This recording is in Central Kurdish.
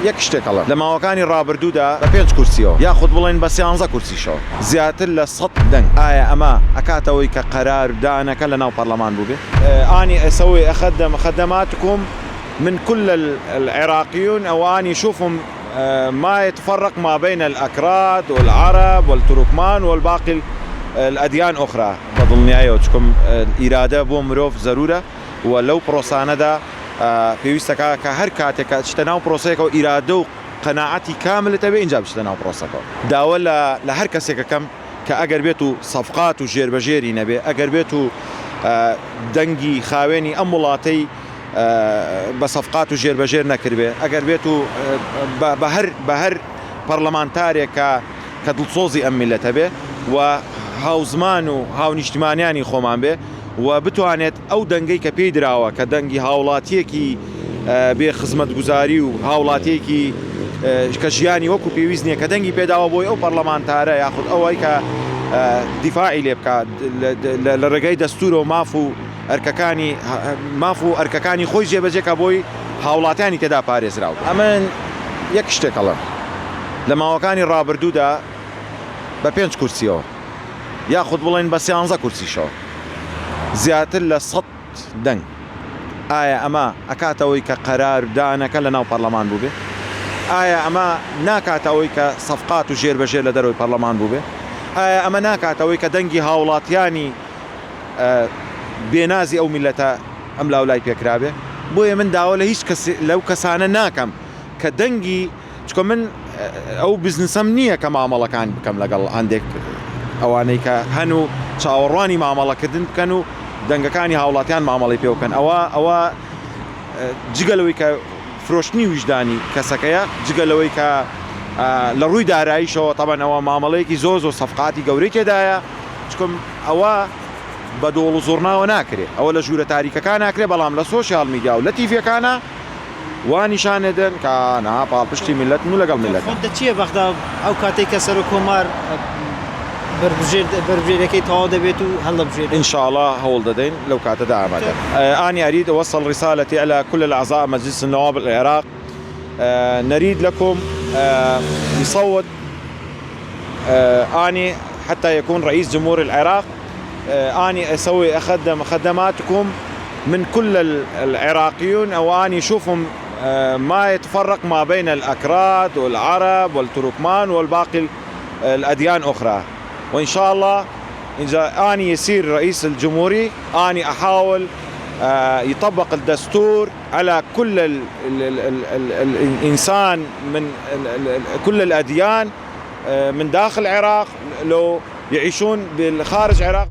یەک شتێکەڵە لە ماوەکانی ڕابردوودا بە 5 کورسیەوە یاخود بڵێن بە 11 کورسیشەوە زیاتر لە 100 دەنگ ئایا ئەمە ئەکاتەوەی کە قەراردانەکە لە ناو پەرلەمان بووبێ ئانی ئەسەوي أخدم خدماتكم من كل العراقيون أو أن يشوفهم ما يتفرق ما بين الأكراد والعرب والتركمان والباقي الأديان أخرى بظني أيوتكم الإرادة بو مروف ضرورة ولو بروساندا پێویستەکە کە هەر کاتێکە شتەناو پرۆسەیەکە و ئیرادە و قەناعەتی کامل تەبێ اینجا بشتەناو پرۆسەکەەوە داوە لە هەر کەسێکەکەم کە ئەگەر بێت و سەفقات و ژێربەژێری نەبێ ئەگەر بێت و دەنگی خاوێنی ئەم وڵاتەی بە سەفقات و ژێربەژێر نەکردبێ ئەگەر بێت و بە هەر پەرلەمانتارێکە کە دڵسۆزی ئەم میلەتە بێ و هاوزمان و هاونیشتیمانیانی خۆمان بێ و بتوانێت ئەو دەنگەی کە پێی دراوە کە دەنگی هاوڵاتیەکی بێ خزمەتگوزاری و هاوڵاتیەکی کە ژیانی وەکو پێویست نییە کە دەنگی پێداوە بۆی ئەو پەرلەمانتارە یاخود ئەوەی کە دیفاعی لێ بکات لە ڕێگەی دەستورە و ماف و ئەرکەکانی خۆی جێبەجێکە بۆی هاوڵاتیانی تێدا پارێزراوە ئەمن یەک شتێکەڵە لە ماوەکانی ڕابردوودا بە 5 کورسیەوە یاخود بڵێن بە 11 کورسیشەوە زیاتر لە 100 دەنگ ئایا ئەمە ئەکاتەوەی کە قەراردانەکە لە ناو پەرلەمان بووبێ ئایا ئەمە ناکاتەوەی کە سەفقات و ژێربەژێر لە دەرەوەی پەرلەمان بووبێ ئایا ئەمە ناکاتەوەی کە دەنگی هاوڵاتیانی بێنازی ئەو میلەتە ئەم لاولای پێکرابێ بۆیە من داوە لە هیچ لەو کەسانە ناکەم کە دەنگی چکۆ من ئەو بزنسم نییە کە مامەڵەکان بکەم لەگەڵ هەندێک ئەوانەی کە هەن و چاوەڕوانی مامەڵەکردن بکەن و دەنگەکانی هاوڵاتیان مامەڵی پێ بکەن ئەوە جگەلەوەی کە فرۆشتنی وجدانی کەسەکەیە جگەلەوەی کە لە ڕووی داراییشەوە تەبەن ئەوە مامەڵەیەکی زۆر سەفقاتی گەورەی تێدایە چکم ئەوە بە دۆڵ و زۆرناوە ناکرێت ئەوە لە ژوورە تاریکەکان ناکرێت بەڵام لە سۆشیال میدیا و لە تیڤەکانە وانیشانێدن کە پاڵپشتی میلەت و لەگەڵ میلەت چییە بەخدا ئەو کاتێک کە سەر و کۆمار بربژێرەکەی تەواو دەبێت و هەڵە بژێت إن شاء الله هول ددين لو كانت أمدا أنا أريد أوصل رسالتي إلى كل الأعضاء مجلس النواب العراق نريد لكم يصوت أني حتى يكون رئيس جمهور العراق أني أسوي أخدم خدماتكم من كل العراقيون أو أني يشوفهم ما يتفرق ما بين الأكراد والعرب والتركمان والباقي الأديان أخرى وإن شاء الله إذا أني يصير رئيس الجمهورية أني أحاول يطبق الدستور على كل الإنسان من كل الأديان من داخل العراق لو يعيشون بالخارج العراق.